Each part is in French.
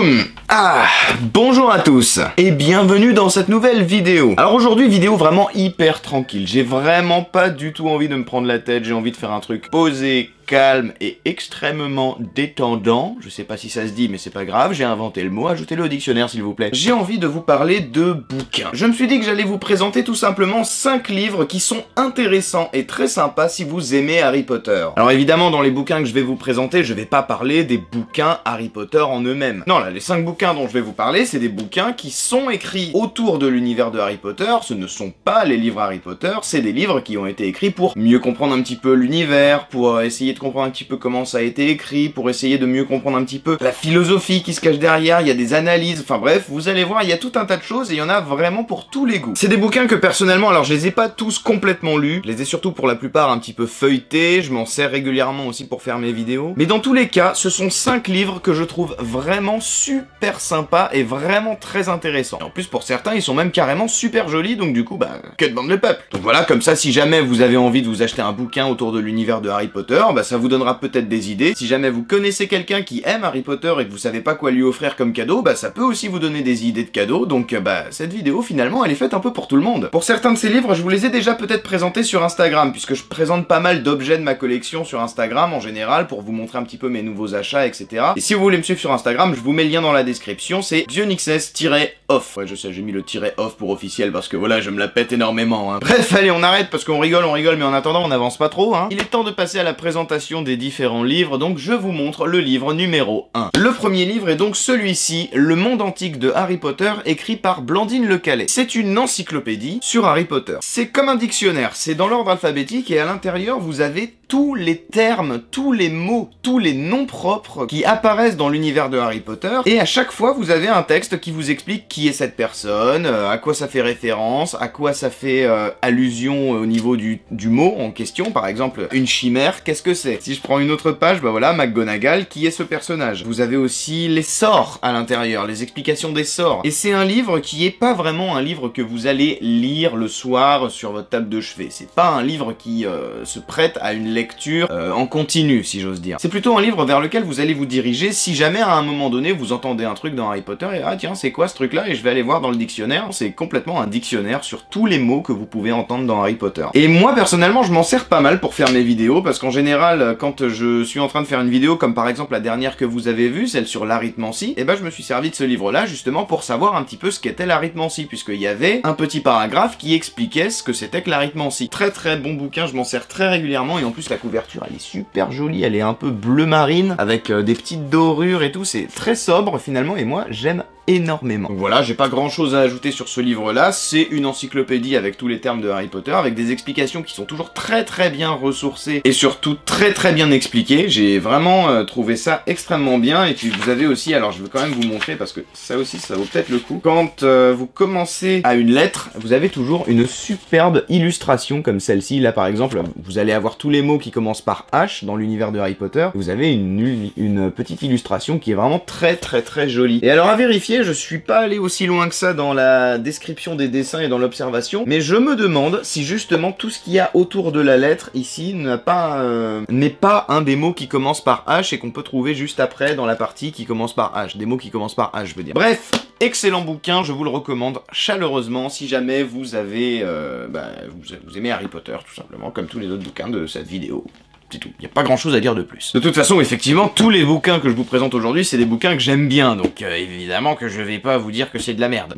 Boum! Ah! Bonjour à tous et bienvenue dans cette nouvelle vidéo. Alors aujourd'hui, vidéo vraiment hyper tranquille. J'ai vraiment pas du tout envie de me prendre la tête, j'ai envie de faire un truc posé, calme et extrêmement détendant. Je sais pas si ça se dit, mais c'est pas grave, j'ai inventé le mot, ajoutez-le au dictionnaire s'il vous plaît. J'ai envie de vous parler de bouquins. Je me suis dit que j'allais vous présenter tout simplement 5 livres qui sont intéressants et très sympas si vous aimez Harry Potter. Alors évidemment, dans les bouquins que je vais vous présenter, je vais pas parler des bouquins Harry Potter en eux-mêmes. Non, là, les 5 bouquins dont je vais vous parler, c'est des bouquins qui sont écrits autour de l'univers de Harry Potter. Ce ne sont pas les livres Harry Potter, c'est des livres qui ont été écrits pour mieux comprendre un petit peu l'univers, pour essayer de comprendre un petit peu comment ça a été écrit, pour essayer de mieux comprendre un petit peu la philosophie qui se cache derrière, il y a des analyses, enfin bref, vous allez voir, il y a tout un tas de choses et il y en a vraiment pour tous les goûts. C'est des bouquins que personnellement, alors je les ai pas tous complètement lus, je les ai surtout pour la plupart un petit peu feuilletés, je m'en sers régulièrement aussi pour faire mes vidéos, mais dans tous les cas, ce sont 5 livres que je trouve vraiment super sympas et vraiment très intéressants. Et en plus, pour certains, ils sont même carrément super jolis, donc du coup, bah, que demande le peuple? Donc voilà, comme ça, si jamais vous avez envie de vous acheter un bouquin autour de l'univers de Harry Potter, bah ça vous donnera peut-être des idées. Si jamais vous connaissez quelqu'un qui aime Harry Potter et que vous savez pas quoi lui offrir comme cadeau, bah ça peut aussi vous donner des idées de cadeaux, donc bah cette vidéo finalement elle est faite un peu pour tout le monde. Pour certains de ces livres, je vous les ai déjà peut-être présentés sur Instagram, puisque je présente pas mal d'objets de ma collection sur Instagram en général, pour vous montrer un petit peu mes nouveaux achats, etc. Et si vous voulez me suivre sur Instagram, je vous mets le lien dans la description, c'est Dionixes-off. Ouais je sais, j'ai mis le "off" pour officiel, parce que voilà, je me la pète énormément, hein. Bref, allez, on arrête, parce qu'on rigole, mais en attendant, on avance pas trop, hein. Il est temps de passer à la présentation des différents livres, donc je vous montre le livre numéro 1. Le premier livre est donc celui-ci, Le monde antique de Harry Potter, écrit par Blandine Le Calais. C'est une encyclopédie sur Harry Potter. C'est comme un dictionnaire, c'est dans l'ordre alphabétique et à l'intérieur vous avez tous les termes, tous les mots, tous les noms propres qui apparaissent dans l'univers de Harry Potter, et à chaque fois vous avez un texte qui vous explique qui est cette personne, à quoi ça fait référence, à quoi ça fait allusion au niveau du mot en question. Par exemple, une chimère, qu'est-ce que c'est? Si je prends une autre page, bah voilà, McGonagall, qui est ce personnage? Vous avez aussi les sorts à l'intérieur, les explications des sorts. Et c'est un livre qui est pas vraiment un livre que vous allez lire le soir sur votre table de chevet. C'est pas un livre qui se prête à une lecture en continu, si j'ose dire. C'est plutôt un livre vers lequel vous allez vous diriger si jamais à un moment donné vous entendez un truc dans Harry Potter et ah tiens, c'est quoi ce truc là, et je vais aller voir dans le dictionnaire. C'est complètement un dictionnaire sur tous les mots que vous pouvez entendre dans Harry Potter. Et moi personnellement je m'en sers pas mal pour faire mes vidéos, parce qu'en général quand je suis en train de faire une vidéo comme par exemple la dernière que vous avez vue, celle sur l'arithmancie, et ben je me suis servi de ce livre là justement pour savoir un petit peu ce qu'était l'arithmancie, puisqu'il y avait un petit paragraphe qui expliquait ce que c'était que l'arithmancie. Très très bon bouquin, je m'en sers très régulièrement, et en plus la couverture elle est super jolie, elle est un peu bleu marine avec des petites dorures et tout, c'est très sobre finalement, et moi j'aime énormément. Donc voilà, j'ai pas grand chose à ajouter sur ce livre là, c'est une encyclopédie avec tous les termes de Harry Potter, avec des explications qui sont toujours très très bien ressourcées et surtout très très bien expliquées. J'ai vraiment trouvé ça extrêmement bien. Et puis vous avez aussi, alors je veux quand même vous montrer parce que ça aussi ça vaut peut-être le coup, quand vous commencez à une lettre, vous avez toujours une superbe illustration comme celle-ci. Là par exemple, vous allez avoir tous les mots qui commencent par H dans l'univers de Harry Potter, vous avez une petite illustration qui est vraiment très très très jolie. Et alors à vérifier, je suis pas allé aussi loin que ça dans la description des dessins et dans l'observation, mais je me demande si justement tout ce qu'il y a autour de la lettre ici n'est pas un des mots qui commence par H et qu'on peut trouver juste après dans la partie qui commence par H. Des mots qui commencent par H, je veux dire. Bref, excellent bouquin, je vous le recommande chaleureusement si jamais vous avez, vous aimez Harry Potter tout simplement, comme tous les autres bouquins de cette vidéo. C'est tout, il n'y a pas grand chose à dire de plus. De toute façon, effectivement, tous les bouquins que je vous présente aujourd'hui, c'est des bouquins que j'aime bien, donc évidemment que je vais pas vous dire que c'est de la merde.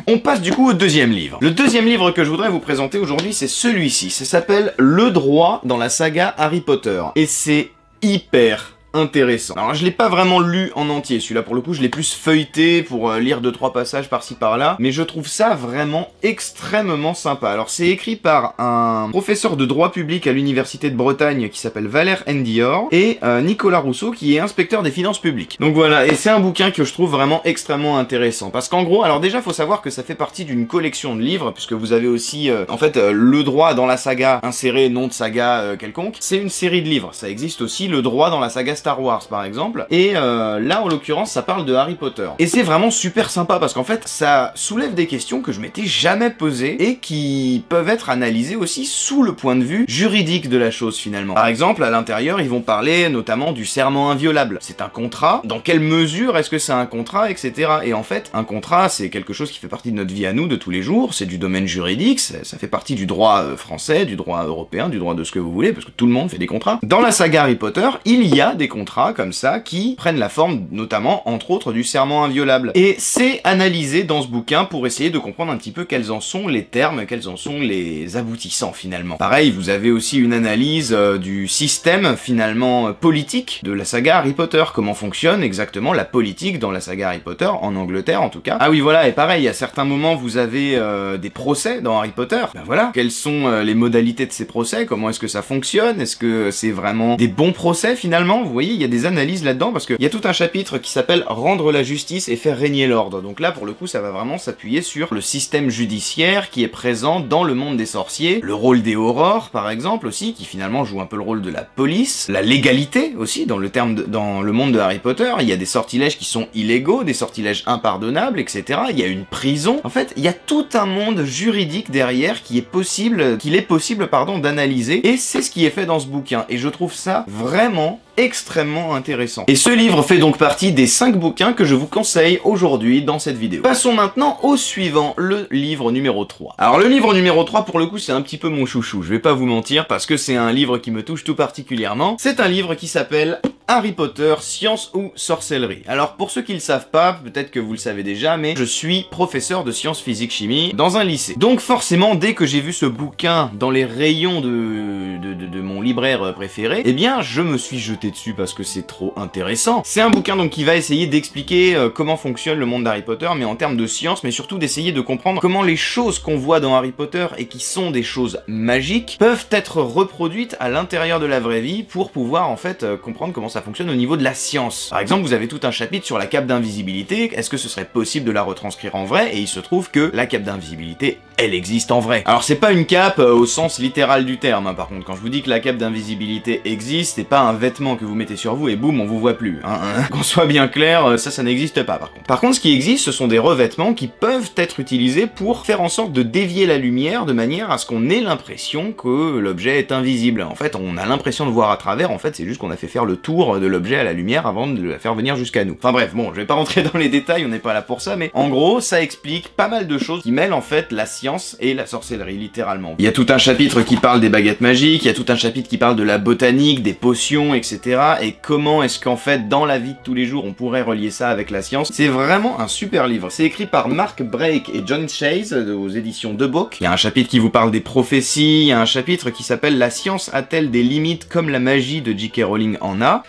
On passe du coup au deuxième livre. Le deuxième livre que je voudrais vous présenter aujourd'hui, c'est celui-ci. Ça s'appelle Le droit dans la saga Harry Potter. Et c'est hyper intéressant. Alors je l'ai pas vraiment lu en entier, celui-là pour le coup je l'ai plus feuilleté pour lire 2-3 passages par-ci par-là, mais je trouve ça vraiment extrêmement sympa. Alors c'est écrit par un professeur de droit public à l'université de Bretagne qui s'appelle Valère Ndior, et Nicolas Rousseau qui est inspecteur des finances publiques. Donc voilà, et c'est un bouquin que je trouve vraiment extrêmement intéressant, parce qu'en gros, alors déjà faut savoir que ça fait partie d'une collection de livres, puisque vous avez aussi en fait le droit dans la saga inséré, nom de saga quelconque, c'est une série de livres. Ça existe aussi le droit dans la saga Star Star Wars par exemple, et là en l'occurrence ça parle de Harry Potter. Et c'est vraiment super sympa parce qu'en fait ça soulève des questions que je m'étais jamais posées et qui peuvent être analysées aussi sous le point de vue juridique de la chose finalement. Par exemple, à l'intérieur, ils vont parler notamment du serment inviolable. C'est un contrat, dans quelle mesure est-ce que c'est un contrat, etc. Et en fait, un contrat, c'est quelque chose qui fait partie de notre vie à nous, de tous les jours, c'est du domaine juridique, ça fait partie du droit français, du droit européen, du droit de ce que vous voulez, parce que tout le monde fait des contrats. Dans la saga Harry Potter, il y a des contrats comme ça qui prennent la forme, notamment, entre autres, du serment inviolable. Et c'est analysé dans ce bouquin pour essayer de comprendre un petit peu quels en sont les termes, quels en sont les aboutissants finalement. Pareil, vous avez aussi une analyse du système finalement politique de la saga Harry Potter, comment fonctionne exactement la politique dans la saga Harry Potter, en Angleterre en tout cas. Ah oui voilà, et pareil, à certains moments vous avez des procès dans Harry Potter, ben voilà, quelles sont les modalités de ces procès, comment est-ce que ça fonctionne, est-ce que c'est vraiment des bons procès finalement, vous voyez, il y a des analyses là-dedans, parce qu'il y a tout un chapitre qui s'appelle « Rendre la justice et faire régner l'ordre », donc là pour le coup ça va vraiment s'appuyer sur le système judiciaire qui est présent dans le monde des sorciers, le rôle des aurores par exemple aussi, qui finalement joue un peu le rôle de la police, la légalité aussi dans le monde de Harry Potter, il y a des sortilèges qui sont illégaux, des sortilèges impardonnables, etc. Il y a une prison, en fait il y a tout un monde juridique derrière qu'il est possible d'analyser, et c'est ce qui est fait dans ce bouquin, et je trouve ça vraiment extrêmement intéressant. Et ce livre fait donc partie des 5 bouquins que je vous conseille aujourd'hui dans cette vidéo. Passons maintenant au suivant, le livre numéro 3. Alors le livre numéro 3 pour le coup c'est un petit peu mon chouchou, je vais pas vous mentir parce que c'est un livre qui me touche tout particulièrement. C'est un livre qui s'appelle Harry Potter, science ou sorcellerie. Alors pour ceux qui le savent pas, peut-être que vous le savez déjà, mais je suis professeur de sciences physique chimie dans un lycée. Donc forcément dès que j'ai vu ce bouquin dans les rayons de mon libraire préféré, eh bien je me suis jeté dessus parce que c'est trop intéressant. C'est un bouquin donc qui va essayer d'expliquer comment fonctionne le monde d'Harry Potter, mais en termes de science, mais surtout d'essayer de comprendre comment les choses qu'on voit dans Harry Potter et qui sont des choses magiques peuvent être reproduites à l'intérieur de la vraie vie pour pouvoir en fait comprendre comment ça fonctionne au niveau de la science. Par exemple, vous avez tout un chapitre sur la cape d'invisibilité, est-ce que ce serait possible de la retranscrire en vrai? Et il se trouve que la cape d'invisibilité, elle existe en vrai. Alors c'est pas une cape au sens littéral du terme, hein, par contre, quand je vous dis que la cape d'invisibilité existe, c'est pas un vêtement que vous mettez sur vous et boum, on vous voit plus. Hein. Qu'on soit bien clair, ça n'existe pas par contre. Par contre, ce qui existe, ce sont des revêtements qui peuvent être utilisés pour faire en sorte de dévier la lumière de manière à ce qu'on ait l'impression que l'objet est invisible. En fait, on a l'impression de voir à travers, en fait, c'est juste qu'on a fait faire le tour de l'objet à la lumière avant de la faire venir jusqu'à nous. Enfin bref, bon, je vais pas rentrer dans les détails, on n'est pas là pour ça, mais en gros, ça explique pas mal de choses qui mêlent en fait la science et la sorcellerie, littéralement. Il y a tout un chapitre qui parle des baguettes magiques, il y a tout un chapitre qui parle de la botanique, des potions, etc. Et comment est-ce qu'en fait, dans la vie de tous les jours, on pourrait relier ça avec la science. C'est vraiment un super livre. C'est écrit par Mark Brake et John Chase aux éditions De Book. Il y a un chapitre qui vous parle des prophéties, il y a un chapitre qui s'appelle La science a-t-elle des limites comme la magie de J.K. Rowling en a.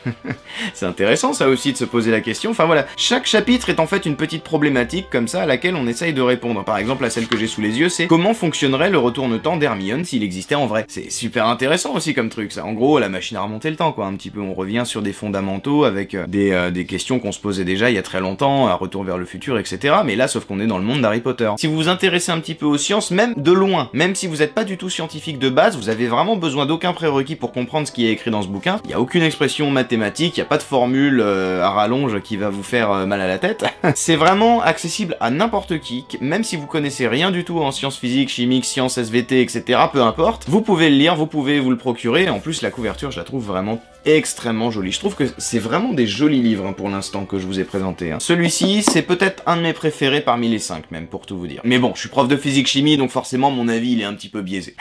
C'est intéressant ça aussi de se poser la question. Enfin voilà, chaque chapitre est en fait une petite problématique comme ça à laquelle on essaye de répondre. Par exemple, la celle que j'ai sous les yeux, c'est comment fonctionnerait le retourne-temps d'Hermione s'il existait en vrai. C'est super intéressant aussi comme truc ça. En gros, la machine à remonter le temps quoi, un petit peu. On revient sur des fondamentaux avec des questions qu'on se posait déjà il y a très longtemps, un retour vers le futur, etc. Mais là, sauf qu'on est dans le monde d'Harry Potter. Si vous vous intéressez un petit peu aux sciences, même de loin, même si vous n'êtes pas du tout scientifique de base, vous avez vraiment besoin d'aucun prérequis pour comprendre ce qui est écrit dans ce bouquin. Il n'y a aucune expression mathématique, il n'y a pas de formule à rallonge qui va vous faire mal à la tête. C'est vraiment accessible à n'importe qui, même si vous connaissez rien du tout en sciences physiques, chimiques, sciences SVT, etc. Peu importe, vous pouvez le lire, vous pouvez vous le procurer. En plus, la couverture, je la trouve vraiment extrêmement jolie. Je trouve que c'est vraiment des jolis livres hein, pour l'instant que je vous ai présenté. Hein. Celui-ci, c'est peut-être un de mes préférés parmi les 5 même, pour tout vous dire. Mais bon, je suis prof de physique-chimie, donc forcément mon avis il est un petit peu biaisé.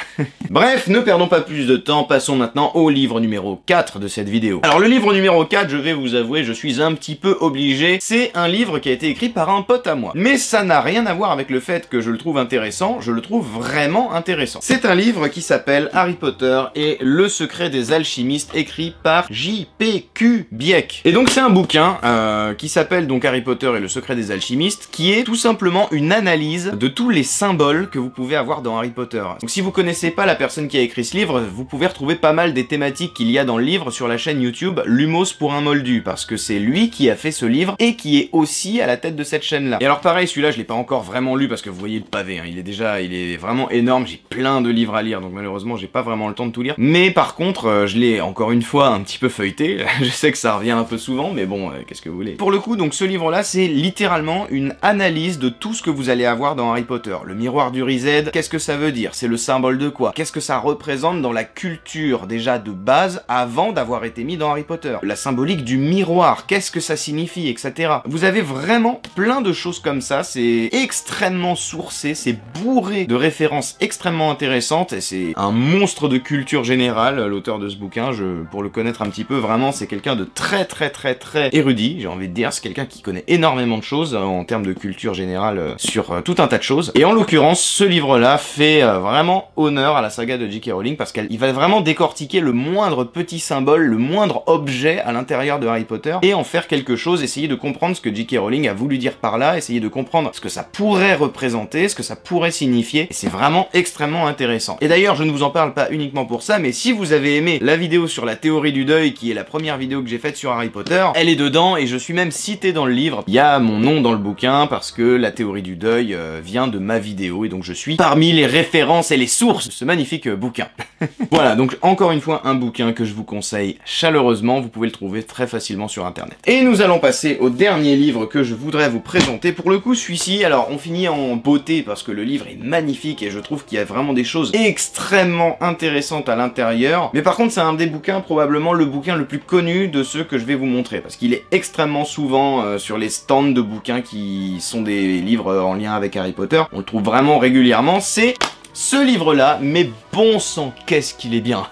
Bref, ne perdons pas plus de temps, passons maintenant au livre numéro 4 de cette vidéo. Alors le livre numéro 4, je vais vous avouer, je suis un petit peu obligé, c'est un livre qui a été écrit par un pote à moi. Mais ça n'a rien à voir avec le fait que je le trouve intéressant, je le trouve vraiment intéressant. C'est un livre qui s'appelle Harry Potter et le secret des alchimistes, écrit par J.P.Q. Bieck. Et donc c'est un bouquin qui s'appelle donc Harry Potter et le secret des alchimistes, qui est tout simplement une analyse de tous les symboles que vous pouvez avoir dans Harry Potter. Donc si vous connaissez pas la personne qui a écrit ce livre, vous pouvez retrouver pas mal des thématiques qu'il y a dans le livre sur la chaîne YouTube Lumos pour un moldu, parce que c'est lui qui a fait ce livre et qui est aussi à la tête de cette chaîne-là. Et alors pareil, celui-là je l'ai pas encore vraiment lu parce que vous voyez le pavé, hein, il est vraiment énorme, j'ai plein de livres à lire, donc malheureusement j'ai pas vraiment le temps de tout lire. Mais par contre, je l'ai encore une fois un petit peu feuilleté. Je sais que ça revient un peu souvent, mais bon, qu'est-ce que vous voulez. Pour le coup, donc ce livre-là, c'est littéralement une analyse de tout ce que vous allez avoir dans Harry Potter. Le miroir du Riséd, qu'est-ce que ça veut dire? C'est le symbole de quoi? Qu'est-ce que ça représente dans la culture déjà de base avant d'avoir été mis dans Harry Potter? La symbolique du miroir, qu'est-ce que ça signifie, etc. Vous avez vraiment plein de choses comme ça, c'est extrêmement sourcé, c'est bourré de références extrêmement intéressantes, et c'est un monstre de culture générale, l'auteur de ce bouquin. Pour le connaître un petit peu, vraiment, c'est quelqu'un de très érudit, j'ai envie de dire, c'est quelqu'un qui connaît énormément de choses en termes de culture générale sur tout un tas de choses. Et en l'occurrence, ce livre-là fait vraiment honneur à la saga de J.K. Rowling, parce qu'il va vraiment décortiquer le moindre petit symbole, le moindre objet à l'intérieur de Harry Potter, et en faire quelque chose, essayer de comprendre ce que J.K. Rowling a voulu dire par là, essayer de comprendre ce que ça pourrait représenter, ce que ça pourrait signifier, et c'est vraiment extrêmement intéressant. Et d'ailleurs, je ne vous en parle pas uniquement pour ça, mais si vous avez aimé la vidéo sur la théorie du deuil, qui est la première vidéo que j'ai faite sur Harry Potter, elle est dedans, et je suis même cité dans le livre. Il y a mon nom dans le bouquin, parce que la théorie du deuil vient de ma vidéo, et donc je suis parmi les références et les sources de ce magnifique bouquin. Voilà, donc encore une fois, un bouquin que je vous conseille chaleureusement, vous pouvez le trouver très facilement sur internet. Et nous allons passer au dernier livre que je voudrais vous présenter. Pour le coup, celui-ci, alors on finit en beauté, parce que le livre est magnifique, et je trouve qu'il y a vraiment des choses extrêmement intéressantes à l'intérieur, mais par contre c'est un des bouquins, probablement le bouquin le plus connu de ceux que je vais vous montrer, parce qu'il est extrêmement souvent sur les stands de bouquins qui sont des livres en lien avec Harry Potter, on le trouve vraiment régulièrement, c'est ce livre-là, mais bon sang, qu'est-ce qu'il est bien.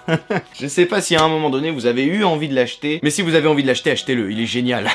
Je sais pas si à un moment donné vous avez eu envie de l'acheter, mais si vous avez envie de l'acheter, achetez-le, il est génial.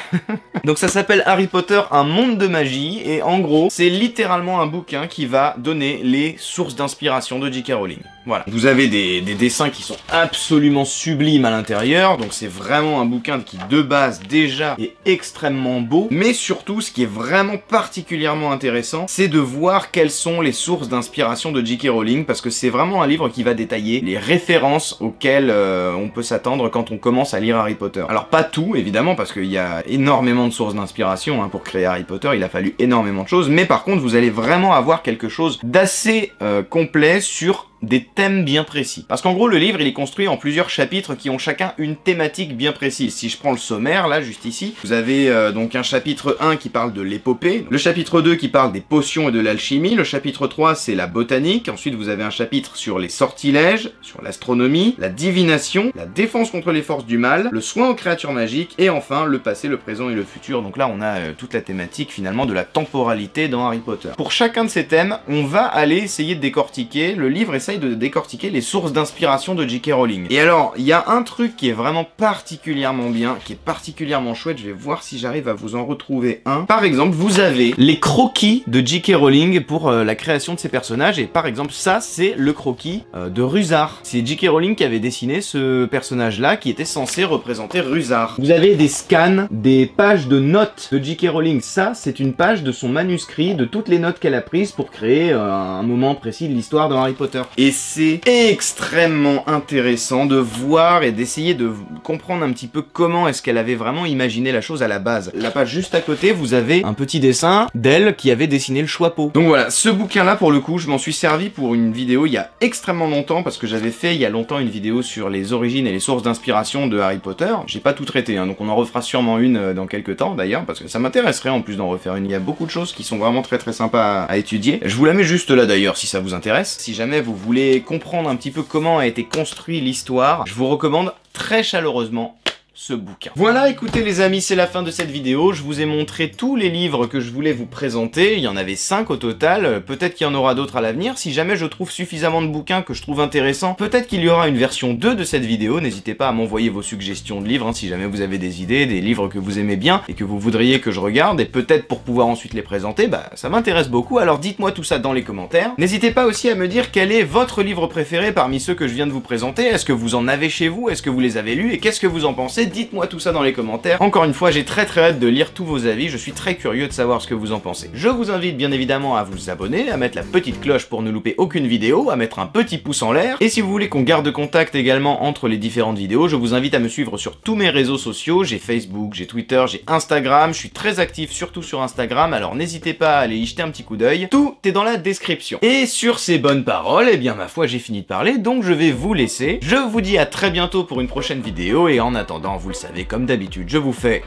Donc ça s'appelle Harry Potter, un monde de magie, et en gros, c'est littéralement un bouquin qui va donner les sources d'inspiration de J.K. Rowling. Voilà. Vous avez des dessins qui sont absolument sublimes à l'intérieur, donc c'est vraiment un bouquin qui de base déjà est extrêmement beau, mais surtout ce qui est vraiment particulièrement intéressant, c'est de voir quelles sont les sources d'inspiration de J.K. Rowling, parce que c'est vraiment un livre qui va détailler les références auxquelles on peut s'attendre quand on commence à lire Harry Potter. Alors pas tout, évidemment, parce qu'il y a énormément de sources d'inspiration pour créer Harry Potter, il a fallu énormément de choses, mais par contre vous allez vraiment avoir quelque chose d'assez complet sur des thèmes bien précis. Parce qu'en gros, le livre, il est construit en plusieurs chapitres qui ont chacun une thématique bien précise. Si je prends le sommaire, là, juste ici, vous avez donc un chapitre 1 qui parle de l'épopée, le chapitre 2 qui parle des potions et de l'alchimie, le chapitre 3 c'est la botanique, ensuite vous avez un chapitre sur les sortilèges, sur l'astronomie, la divination, la défense contre les forces du mal, le soin aux créatures magiques, et enfin le passé, le présent et le futur. Donc là, on a toute la thématique finalement de la temporalité dans Harry Potter. Pour chacun de ces thèmes, on va aller essayer de décortiquer, le livre essaye de décortiquer les sources d'inspiration de J.K. Rowling. Et alors, il y a un truc qui est vraiment particulièrement bien, qui est particulièrement chouette, je vais voir si j'arrive à vous en retrouver un. Par exemple, vous avez les croquis de J.K. Rowling pour la création de ses personnages, et par exemple, ça, c'est le croquis de Rusard. C'est J.K. Rowling qui avait dessiné ce personnage-là, qui était censé représenter Rusard. Vous avez des scans, des pages de notes de J.K. Rowling. Ça, c'est une page de son manuscrit, de toutes les notes qu'elle a prises pour créer un moment précis de l'histoire de Harry Potter. Et c'est extrêmement intéressant de voir et d'essayer de comprendre un petit peu comment est-ce qu'elle avait vraiment imaginé la chose à la base. La page juste à côté, vous avez un petit dessin d'elle qui avait dessiné le Choixpeau. Donc voilà, ce bouquin-là, pour le coup, je m'en suis servi pour une vidéo il y a extrêmement longtemps, parce que j'avais fait il y a longtemps une vidéo sur les origines et les sources d'inspiration de Harry Potter. J'ai pas tout traité, donc on en refera sûrement une dans quelques temps d'ailleurs, parce que ça m'intéresserait en plus d'en refaire une. Il y a beaucoup de choses qui sont vraiment très sympas à étudier. Je vous la mets juste là d'ailleurs si ça vous intéresse. Si jamais vous voulez comprendre un petit peu comment a été construite l'histoire, je vous recommande très chaleureusement ce bouquin. Voilà, écoutez les amis, c'est la fin de cette vidéo. Je vous ai montré tous les livres que je voulais vous présenter. Il y en avait 5 au total. Peut-être qu'il y en aura d'autres à l'avenir. Si jamais je trouve suffisamment de bouquins que je trouve intéressants, peut-être qu'il y aura une version 2 de cette vidéo. N'hésitez pas à m'envoyer vos suggestions de livres, si jamais vous avez des idées, des livres que vous aimez bien et que vous voudriez que je regarde, et peut-être pour pouvoir ensuite les présenter, ça m'intéresse beaucoup. Alors dites-moi tout ça dans les commentaires. N'hésitez pas aussi à me dire quel est votre livre préféré parmi ceux que je viens de vous présenter. Est-ce que vous en avez chez vous? Est-ce que vous les avez lus? Et qu'est-ce que vous en pensez dites-moi tout ça dans les commentaires. Encore une fois, j'ai très hâte de lire tous vos avis, je suis très curieux de savoir ce que vous en pensez. Je vous invite bien évidemment à vous abonner, à mettre la petite cloche pour ne louper aucune vidéo, à mettre un petit pouce en l'air, et si vous voulez qu'on garde contact également entre les différentes vidéos, je vous invite à me suivre sur tous mes réseaux sociaux, j'ai Facebook, j'ai Twitter, j'ai Instagram, je suis très actif surtout sur Instagram, alors n'hésitez pas à aller y jeter un petit coup d'œil, tout est dans la description. Et sur ces bonnes paroles, eh bien ma foi j'ai fini de parler, donc je vais vous laisser. Je vous dis à très bientôt pour une prochaine vidéo, et en attendant, vous le savez, comme d'habitude, je vous fais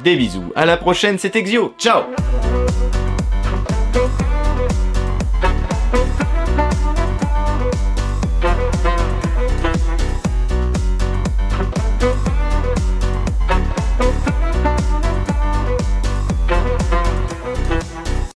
des bisous. À la prochaine, c'était Xio, ciao!